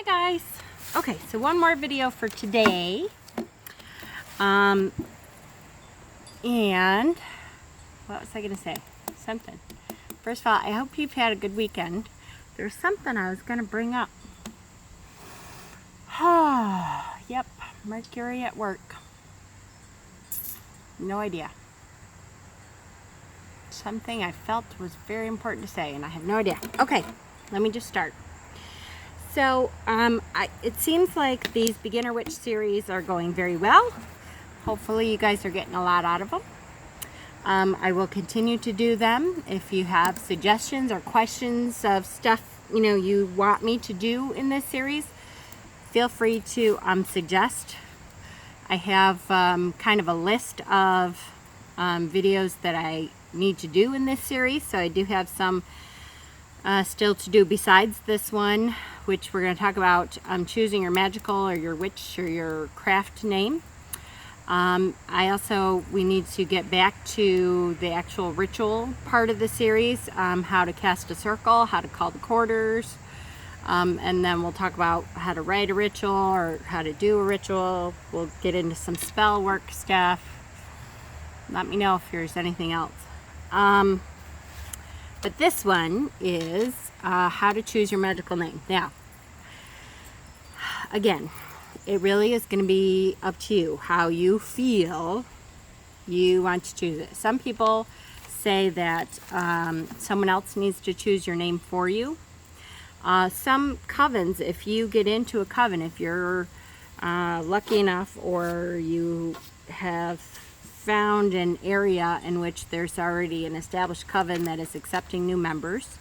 Hi guys. Okay, so one more video for today. And what was I gonna say? Something. First of all, I hope you've had a good weekend. There's something I was gonna bring up. Yep, Mercury at work. No idea. Something I felt was very important to say, and I have no idea. Okay, let me just start. So, it seems like these Beginner Witch series are going very well. Hopefully you guys are getting a lot out of them. I will continue to do them. If you have suggestions or questions of stuff you want me to do in this series, feel free to suggest. I have kind of a list of videos that I need to do in this series, so I do have some still to do besides this one, which we're going to talk about choosing your magical or your witch or your craft name. We need to get back to the actual ritual part of the series, how to cast a circle, how to call the quarters, and then we'll talk about how to write a ritual or how to do a ritual. We'll get into some spell work stuff. Let me know if there's anything else. But this one is how to choose your magical name. Now, again, it really is going to be up to you how you feel you want to choose it. Some people say that someone else needs to choose your name for you. Some covens, if you get into a coven, if you're lucky enough or you have found an area in which there's already an established coven that is accepting new members,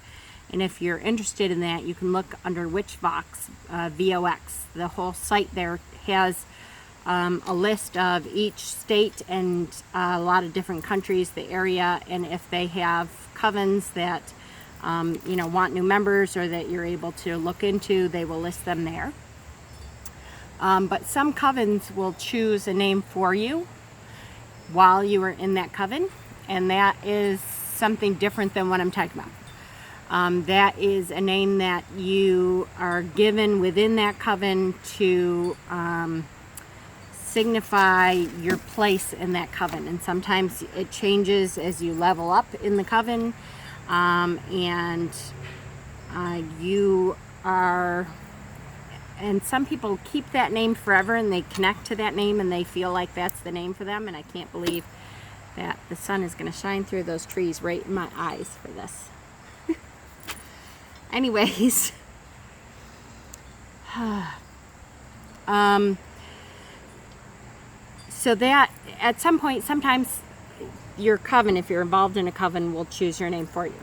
and if you're interested in that, you can look under Witchvox, VOX. The whole site there has a list of each state and a lot of different countries, the area, and if they have covens that want new members or that you're able to look into, they will list them there. But some covens will choose a name for you while you are in that coven, and that is something different than what I'm talking about. That is a name that you are given within that coven to signify your place in that coven, and sometimes it changes as you level up in the coven, and some people keep that name forever and they connect to that name and they feel like that's the name for them, and I can't believe that the sun is going to shine through those trees right in my eyes for this. Anyways, so that at some point, sometimes your coven, if you're involved in a coven, will choose your name for you.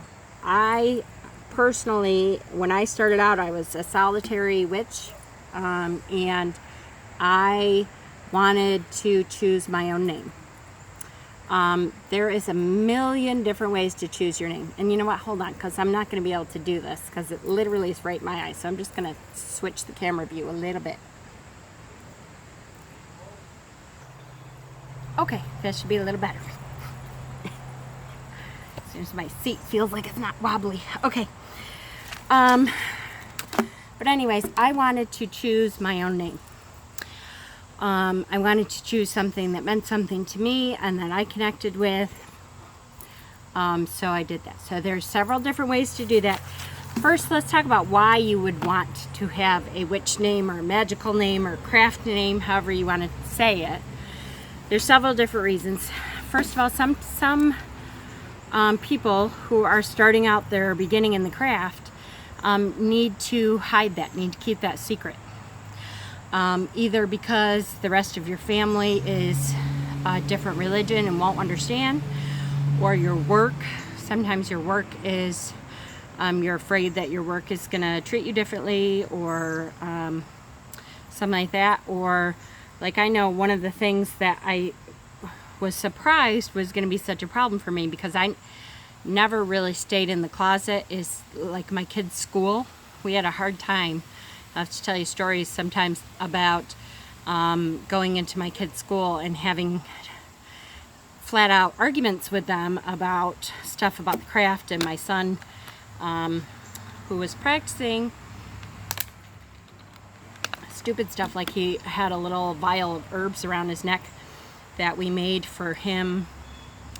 I personally, when I started out, I was a solitary witch, and I wanted to choose my own name. There is a million different ways to choose your name. And you know what? Hold on, because I'm not going to be able to do this because it literally is right in my eyes. So I'm just going to switch the camera view a little bit. Okay, that should be a little better. As soon as my seat feels like it's not wobbly. Okay. But anyways, I wanted to choose my own name. I wanted to choose something that meant something to me and that I connected with. So I did that. So there's several different ways to do that. First, let's talk about why you would want to have a witch name or a magical name or craft name, however you want to say it. There's several different reasons. First of all, some people who are starting out their beginning in the craft need to hide that, need to keep that secret. Either because the rest of your family is a different religion and won't understand, or your work, sometimes your work is, you're afraid that your work is going to treat you differently, or something like that. Or like, I know one of the things that I was surprised was going to be such a problem for me, because I never really stayed in the closet, is like my kids' school. We had a hard time. I have to tell you stories sometimes about going into my kids' school and having flat out arguments with them about stuff about the craft, and my son who was practicing stupid stuff, like he had a little vial of herbs around his neck that we made for him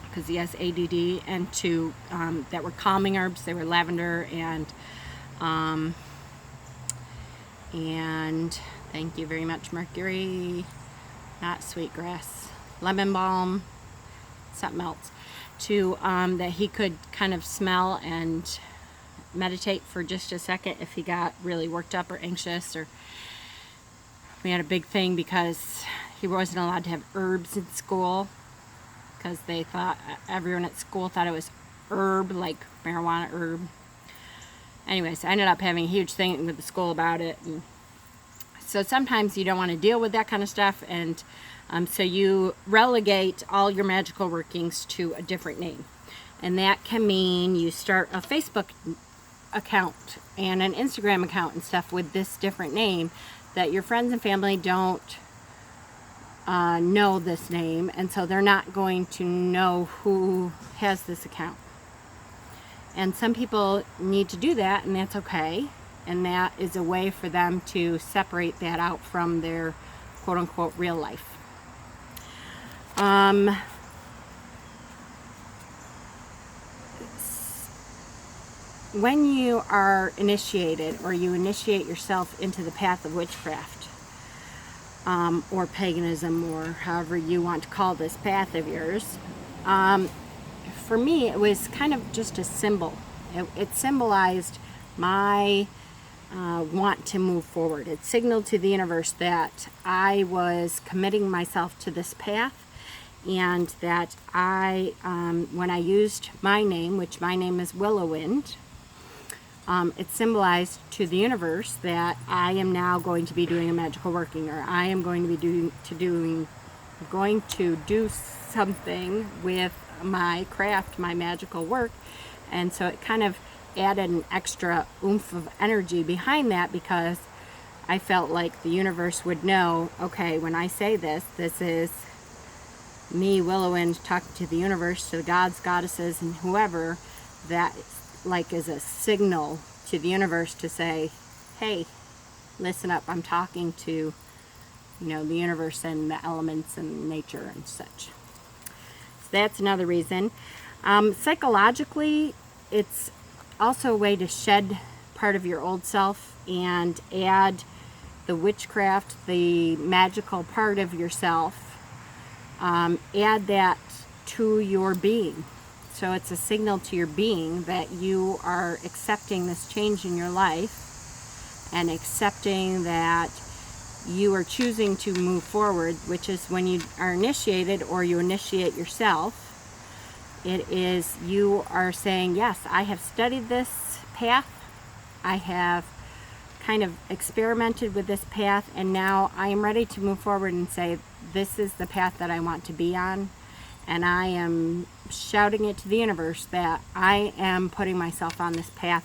because he has ADD, and that were calming herbs. They were lavender and thank you very much, Mercury, not sweetgrass, lemon balm, something else, that he could kind of smell and meditate for just a second if he got really worked up or anxious. Or we had a big thing because he wasn't allowed to have herbs in school because they thought, everyone at school thought it was herb, like marijuana herb. Anyways, I ended up having a huge thing with the school about it. And so sometimes you don't want to deal with that kind of stuff, and so you relegate all your magical workings to a different name. And that can mean you start a Facebook account and an Instagram account and stuff with this different name, that your friends and family don't know this name, and so they're not going to know who has this account. And some people need to do that, and that's okay. And that is a way for them to separate that out from their quote-unquote real life. When you are initiated, or you initiate yourself into the path of witchcraft, or paganism, or however you want to call this path of yours, for me it was kind of just a symbol. It symbolized my want to move forward. It signaled to the universe that I was committing myself to this path, and that when I used my name, which my name is Willowwind, it symbolized to the universe that I am now going to be doing a magical working, or I am going to be going to do something with my craft, my magical work. And so it kind of added an extra oomph of energy behind that, because I felt like the universe would know, okay, when I say this is me, Willowwind, talking to the universe, to the gods, goddesses, and whoever, that like is a signal to the universe to say, hey, listen up, I'm talking to, the universe and the elements and nature and such. So that's another reason. Psychologically, it's also a way to shed part of your old self and add the witchcraft, the magical part of yourself, add that to your being. So it's a signal to your being that you are accepting this change in your life, and accepting that you are choosing to move forward, which is when you are initiated, or you initiate yourself. It is, you are saying, yes, I have studied this path, I have kind of experimented with this path, and now I am ready to move forward and say, this is the path that I want to be on. And I am shouting it to the universe that I am putting myself on this path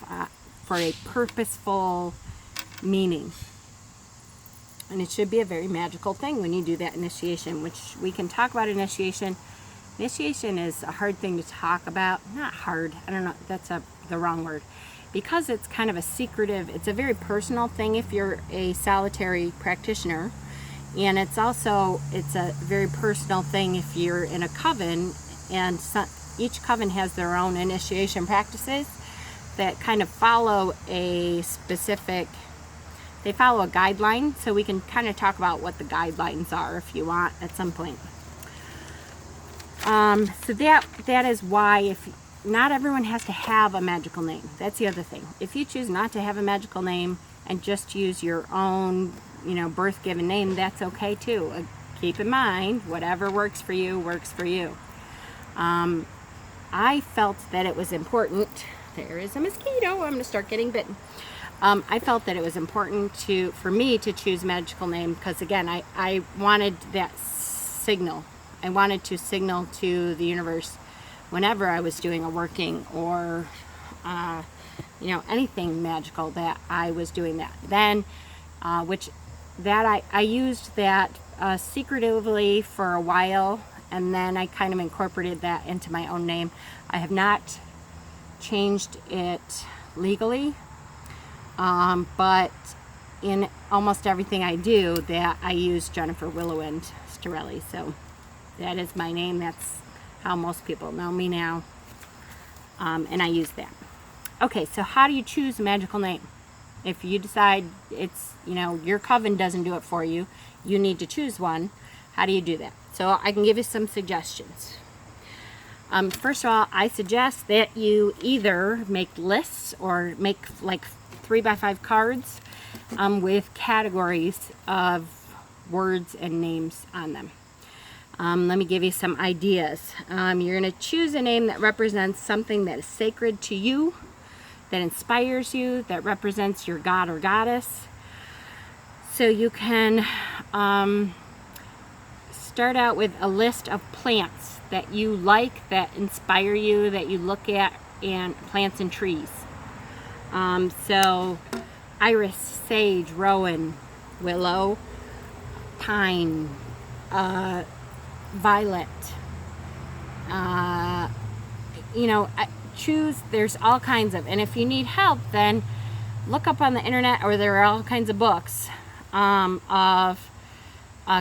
for a purposeful meaning. And it should be a very magical thing when you do that initiation, which we can talk about initiation. Initiation is a hard thing to talk about. Not hard, I don't know, that's the wrong word. Because it's kind of a secretive, it's a very personal thing if you're a solitary practitioner. And it's a very personal thing if you're in a coven, and each coven has their own initiation practices that kind of follow a guideline. So we can kind of talk about what the guidelines are if you want at some point. So that is why, if not everyone has to have a magical name. That's the other thing. If you choose not to have a magical name and just use your own birth-given name, that's okay too. Keep in mind, whatever works for you, works for you. I felt that it was important. There is a mosquito. I'm going to start getting bitten. I felt that it was important for me to choose a magical name because, again, I wanted that signal. I wanted to signal to the universe whenever I was doing a working or, anything magical, that I was doing that. Then, I used that secretively for a while, and then I kind of incorporated that into my own name. I have not changed it legally, but in almost everything I do that I use Jennifer Willowind Storelli. So that is my name. That's how most people know me now. And I use that. Okay, so how do you choose a magical name? If you decide it's, your coven doesn't do it for you, you need to choose one. How do you do that? So I can give you some suggestions. First of all, I suggest that you either make lists or make like 3x5 cards with categories of words and names on them. Let me give you some ideas. You're going to choose a name that represents something that is sacred to you, that inspires you, that represents your god or goddess. So you can start out with a list of plants that you like, that inspire you, that you look at, and plants and trees. So iris, sage, rowan, willow, pine, violet. Choose, there's all kinds of, and if you need help, then look up on the internet, or there are all kinds of books of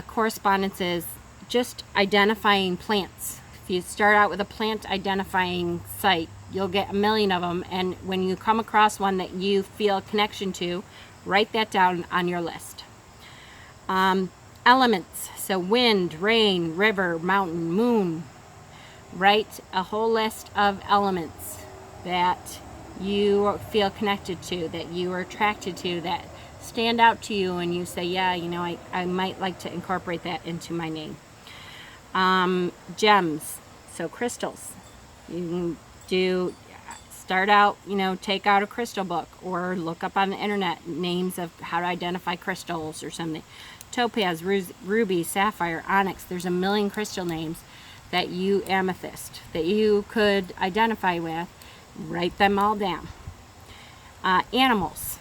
correspondences just identifying plants. If you start out with a plant identifying site, you'll get a million of them, and when you come across one that you feel a connection to, write that down on your list. Elements, so wind, rain, river, mountain, moon. Write a whole list of elements that you feel connected to, that you are attracted to, that stand out to you, and you say, yeah, I might like to incorporate that into my name. Gems, so crystals. You can start out, take out a crystal book, or look up on the internet names of how to identify crystals or something. Topaz, ruby, sapphire, onyx. There's a million crystal names that amethyst, that you could identify with. Write them all down. Animals,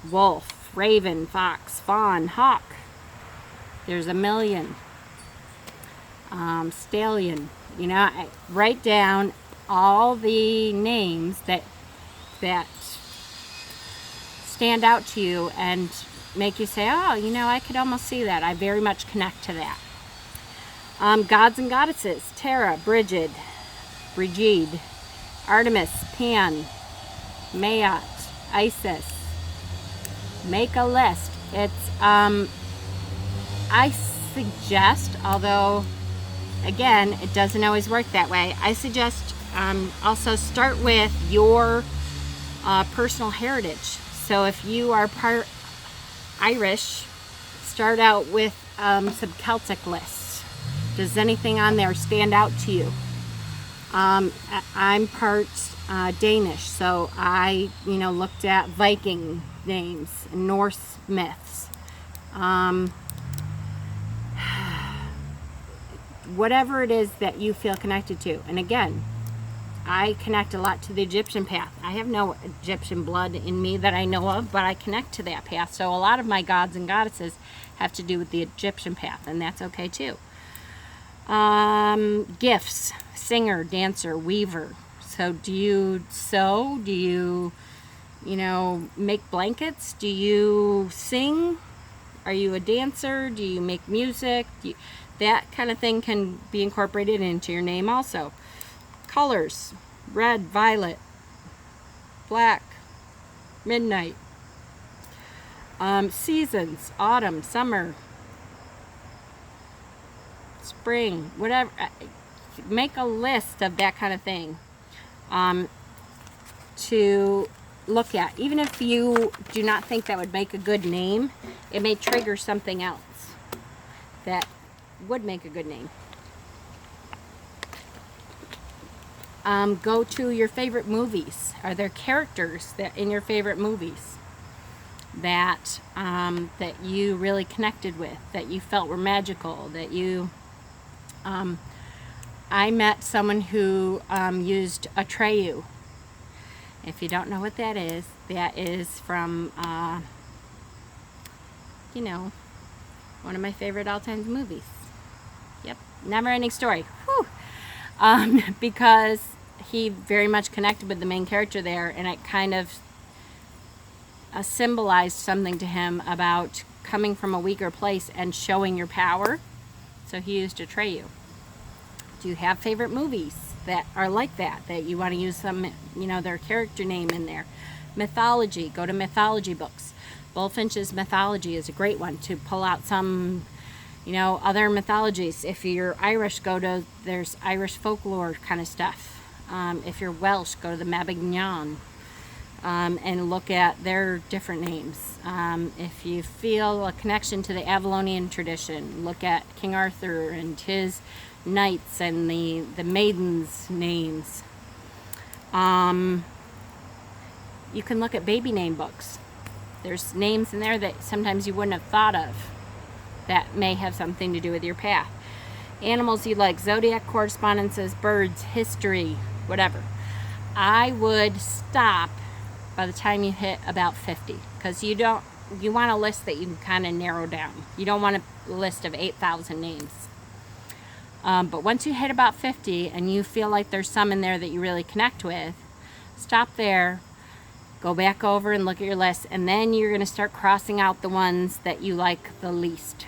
wolf, raven, fox, fawn, hawk. There's a million. Stallion. Write down all the names that stand out to you and make you say, oh, I could almost see that. I very much connect to that. Gods and goddesses, Tara, Brigid, Artemis, Pan, Maat, Isis. Make a list. It's, I suggest, although, again, it doesn't always work that way, I suggest also start with your personal heritage. So if you are part Irish, start out with some Celtic lists. Does anything on there stand out to you? I'm part Danish, so I, looked at Viking names, Norse myths. Whatever it is that you feel connected to. And again, I connect a lot to the Egyptian path. I have no Egyptian blood in me that I know of, but I connect to that path. So a lot of my gods and goddesses have to do with the Egyptian path, and that's okay too. Gifts, singer, dancer, weaver. So do you sew? Do you, make blankets? Do you sing? Are you a dancer? Do you make music? That kind of thing can be incorporated into your name also. Colors, red, violet, black, midnight. Seasons, autumn, summer, spring, whatever. Make a list of that kind of thing to look at. Even if you do not think that would make a good name, it may trigger something else that would make a good name. Go to your favorite movies. Are there characters that in your favorite movies that that you really connected with, that you felt were magical, that you I met someone who used Atreyu. If you don't know what that is from one of my favorite all-time movies. Yep, Never Ending Story. Whew. Because he very much connected with the main character there, and it kind of symbolized something to him about coming from a weaker place and showing your power. So he used to tray you. Do you have favorite movies that are like that you want to use some, their character name in there? Mythology, go to mythology books. Bullfinch's Mythology is a great one to pull out some, other mythologies. If you're Irish, there's Irish folklore kind of stuff. If you're Welsh, go to the Magickal. And look at their different names. If you feel a connection to the Avalonian tradition, look at King Arthur and his knights and the maidens' names. You can look at baby name books. There's names in there that sometimes you wouldn't have thought of that may have something to do with your path. Animals you like, zodiac correspondences, birds, history, whatever. I would stop by the time you hit about 50, because you want a list that you can kind of narrow down. You don't want a list of 8,000 names. But once you hit about 50 and you feel like there's some in there that you really connect with, stop there, go back over and look at your list, and then you're going to start crossing out the ones that you like the least.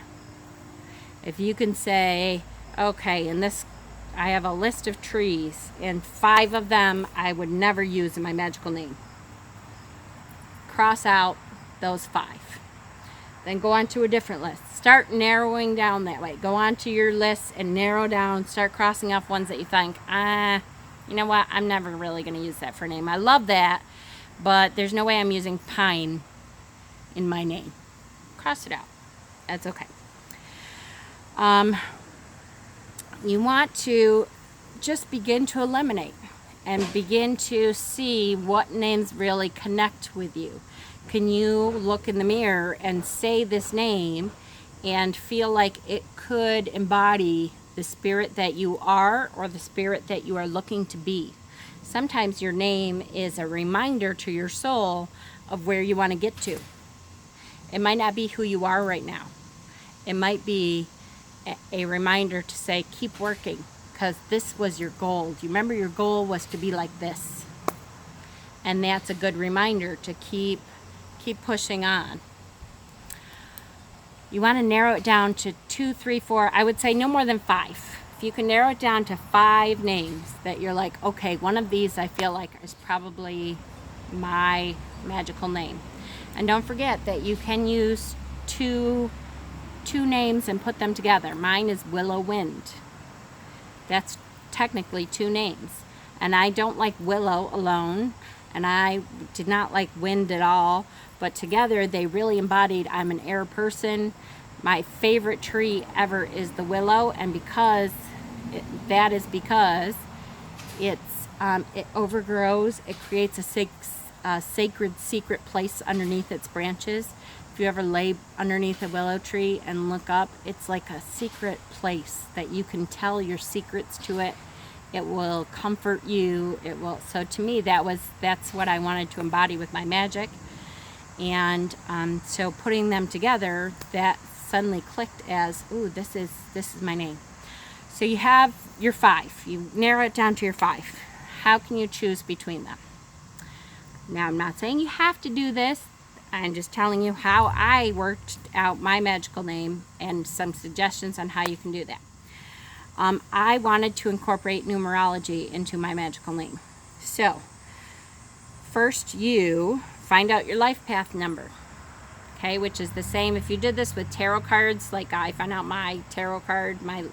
If you can say, okay, in this I have a list of trees, and 5 of them I would never use in my magical name. Cross out those 5. Then go on to a different list. Start narrowing down that way. Go on to your list and narrow down. Start crossing off ones that you think, you know what, I'm never really going to use that for a name. I love that, but there's no way I'm using pine in my name. Cross it out. That's okay. You want to just begin to eliminate and begin to see what names really connect with you. Can you look in the mirror and say this name and feel like it could embody the spirit that you are or the spirit that you are looking to be? Sometimes your name is a reminder to your soul of where you want to get to. It might not be who you are right now. It might be a reminder to say, keep working, because this was your goal. Do you remember your goal was to be like this? And that's a good reminder to keep pushing on. You want to narrow it down to 2, 3, 4. I would say no more than 5. If you can narrow it down to 5 names that you're like, okay, one of these I feel like is probably my magical name. And don't forget that you can use two names and put them together. Mine is Willow Wind. That's technically 2 names. And I don't like willow alone, and I did not like wind at all, but together they really embodied, I'm an air person. My favorite tree ever is the willow, and because it overgrows, it creates a sacred secret place underneath its branches. If you ever lay underneath a willow tree and look up, it's like a secret place that you can tell your secrets to it. It will comfort you. So to me, that's what I wanted to embody with my magic. And so putting them together, that suddenly clicked as, ooh, this is my name. So you have your 5. You narrow it down to your 5. How can you choose between them? Now, I'm not saying you have to do this. I'm just telling you how I worked out my magical name and some suggestions on how you can do that. I wanted to incorporate numerology into my magical name. So, first you find out your life path number, okay, which is the same. If you did this with tarot cards, like I found out my tarot card, my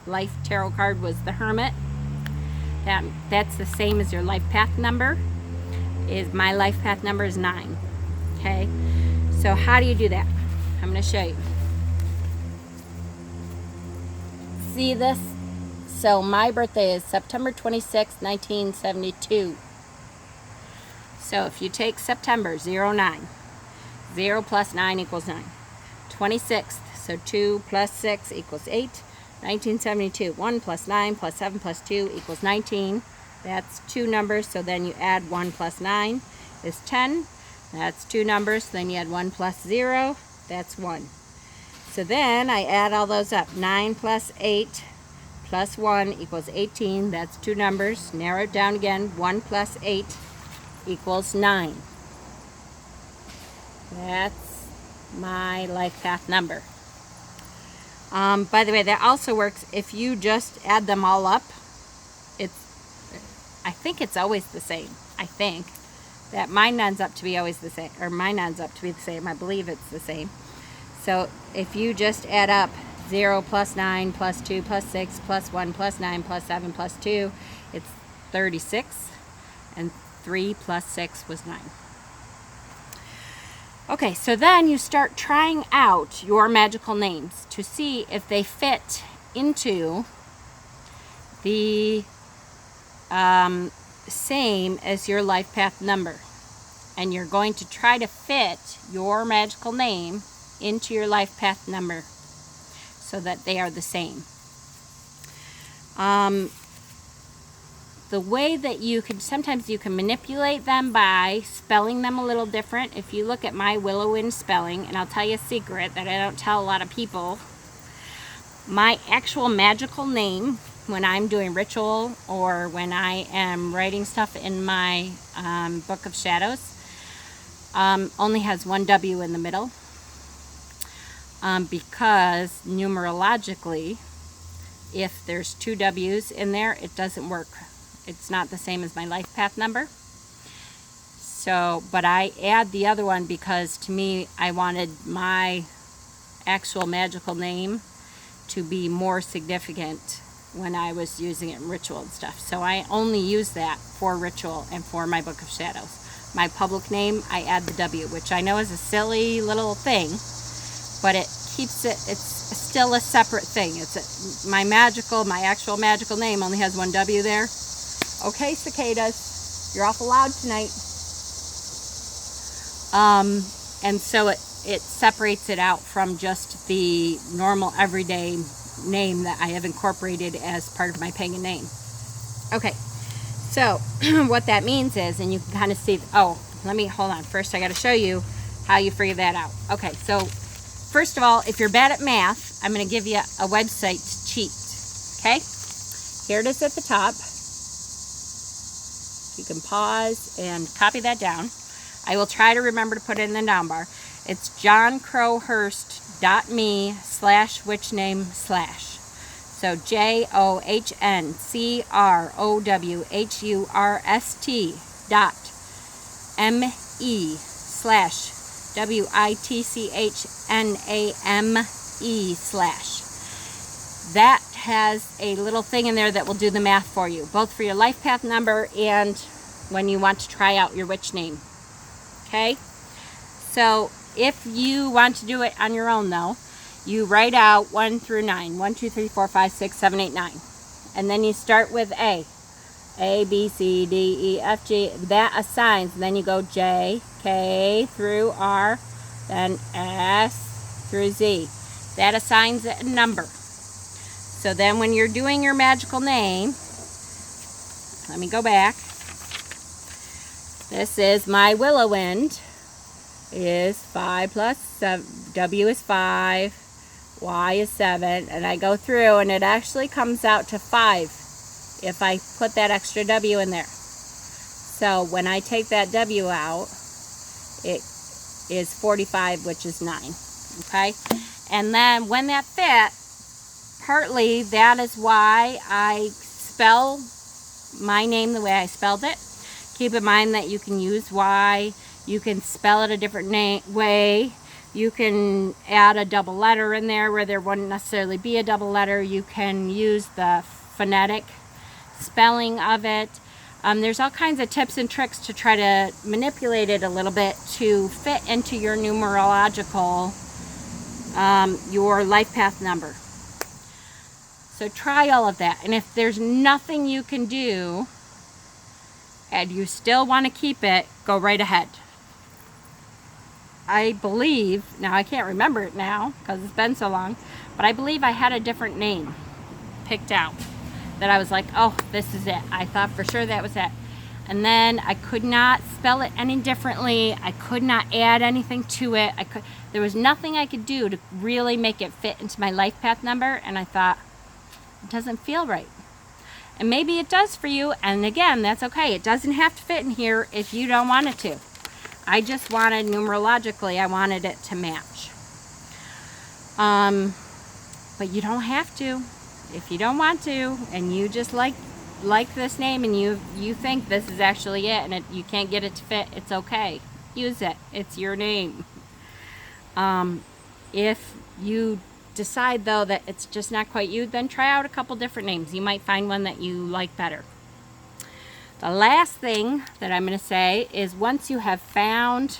life tarot card was the Hermit. That's the same as your life path number. My life path number is 9. Okay, so how do you do that? I'm going to show you. See this? So my birthday is September 26, 1972. So if you take September 09, 0 plus 9 equals 9. 26th, so 2 plus 6 equals 8. 1972, 1 plus 9 plus 7 plus 2 equals 19. That's 2 numbers, so then you add 1 plus 9 is 10. That's 2 numbers, then you add 1 plus 0, that's 1. So then I add all those up. 9 plus 8 plus 1 equals 18. That's 2 numbers. Narrow it down again. 1 plus 8 equals 9. That's my life path number. By the way, that also works if you just add them all up. I think it's always the same. I think that mine ends up to be always the same, or mine ends up to be the same. I believe it's the same. So if you just add up 0 plus 9 plus 2 plus 6 plus 1 plus 9 plus 7 plus 2, it's 36, and 3 plus 6 was 9. Okay, so then you start trying out your magical names to see if they fit into the same as your life path number. And you're going to try to fit your magical name into your life path number so that they are the same. The way that sometimes you can manipulate them by spelling them a little different. If you look at my Willowwind spelling, and I'll tell you a secret that I don't tell a lot of people, my actual magical name when I'm doing ritual or when I am writing stuff in my Book of Shadows only has one W in the middle because numerologically, if there's 2 W's in there, it doesn't work. It's not the same as my life path number. So, but I add the other one because to me, I wanted my actual magical name to be more significant when I was using it in ritual and stuff. So I only use that for ritual and for my Book of Shadows. My public name, I add the W, which I know is a silly little thing, but it keeps it, it's still a separate thing. My actual magical name only has one W there. Okay, cicadas, you're awful loud tonight. And so it separates it out from just the normal everyday name that I have incorporated as part of my pagan name. Okay, so what that means is, and you can kind of see, hold on, first I got to show you how you figure that out. Okay, so first of all, if you're bad at math, I'm going to give you a website to cheat. Okay, here it is at the top. You can pause and copy that down. I will try to remember to put it in the down bar. It's johncrowhurst.me/witchname/. So JOHNCROWHURST.ME/WITCHNAME/. That has a little thing in there that will do the math for you, both for your life path number and when you want to try out your witch name. Okay? So if you want to do it on your own though, you write out 1 through 9. 1, 2, 3, 4, 5, 6, 7, 8, 9. And then you start with A. A, B, C, D, E, F, G. That assigns. Then you go J, K through R, then S through Z. That assigns it a number. So then when you're doing your magical name, let me go back. This is my Willowwind. Is 5 plus 7. W is 5. Y is 7. And I go through and it actually comes out to 5 if I put that extra W in there. So when I take that W out, it is 45, which is 9. Okay? And then when that fit, partly that is why I spell my name the way I spelled it. Keep in mind that you can use Y, you can spell it a different way, you can add a double letter in there where there wouldn't necessarily be a double letter, you can use the phonetic spelling of it. There's all kinds of tips and tricks to try to manipulate it a little bit to fit into your numerological, your life path number. So try all of that. And if there's nothing you can do and you still want to keep it, go right ahead. I believe, now I can't remember it now because it's been so long, but I believe I had a different name picked out that I was like, oh, this is it. I thought for sure that was it. And then I could not spell it any differently. I could not add anything to it. There was nothing I could do to really make it fit into my life path number. And I thought, it doesn't feel right. And maybe it does for you. And again, that's okay. It doesn't have to fit in here if you don't want it to. I just wanted, numerologically, I wanted it to match. But you don't have to. If you don't want to, and you just like this name, and you think this is actually it, and you can't get it to fit, it's okay. Use it. It's your name. If you decide, though, that it's just not quite you, then try out a couple different names. You might find one that you like better. The last thing that I'm going to say is, once you have found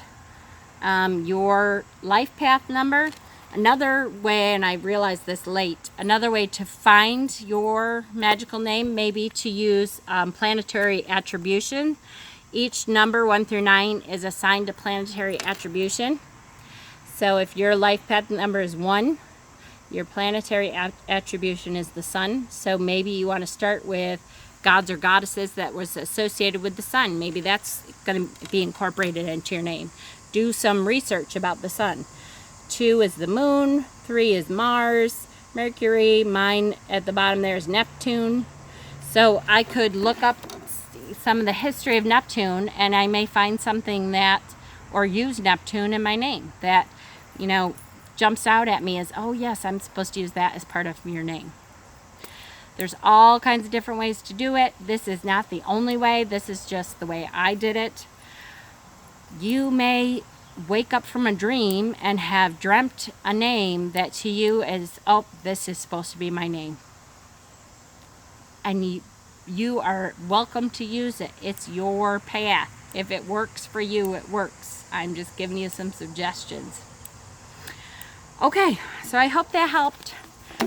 your life path number, another way, and I realized this late, another way to find your magical name may be to use planetary attribution. Each number 1 through 9 is assigned a planetary attribution. So if your life path number is 1, your planetary attribution is the sun. So maybe you want to start with gods or goddesses that was associated with the sun. Maybe that's going to be incorporated into your name. Do some research about the sun. 2 is the moon, 3 is Mars, Mercury, mine at the bottom there is Neptune. So I could look up some of the history of Neptune, and I may find something that, or use Neptune in my name that, you know, jumps out at me as, oh yes, I'm supposed to use that as part of your name. There's all kinds of different ways to do it. This is not the only way. This is just the way I did it. You may wake up from a dream and have dreamt a name that to you is, oh, this is supposed to be my name. And you are welcome to use it. It's your path. If it works for you, it works. I'm just giving you some suggestions. Okay, so I hope that helped.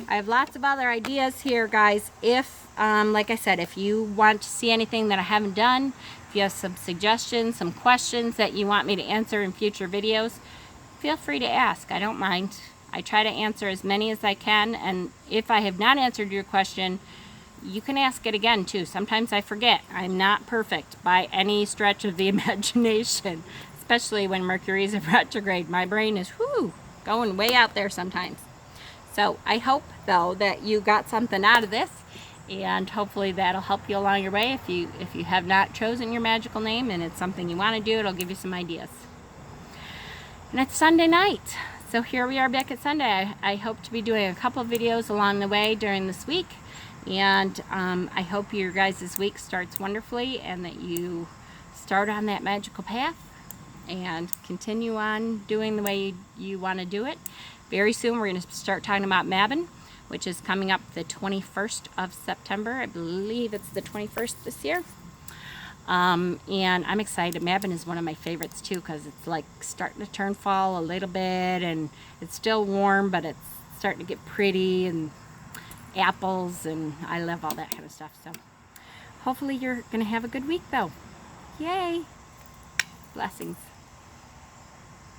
I have lots of other ideas here, guys. If, like I said, if you want to see anything that I haven't done, if you have some suggestions, some questions that you want me to answer in future videos, feel free to ask. I don't mind. I try to answer as many as I can, and if I have not answered your question, you can ask it again too. Sometimes I forget. I'm not perfect by any stretch of the imagination, especially when Mercury is in retrograde. My brain is going way out there sometimes. So I hope, though, that you got something out of this, and hopefully that'll help you along your way. If you have not chosen your magical name and it's something you want to do, it'll give you some ideas. And it's Sunday night, so here we are back at Sunday. I hope to be doing a couple of videos along the way during this week, and I hope your guys' week starts wonderfully and that you start on that magical path and continue on doing the way you want to do it. Very soon we're going to start talking about Mabon, which is coming up the 21st of September. I believe it's the 21st this year. And I'm excited. Mabon is one of my favorites too, because it's like starting to turn fall a little bit, and it's still warm, but it's starting to get pretty, and apples, and I love all that kind of stuff. So hopefully you're going to have a good week, though. Yay! Blessings.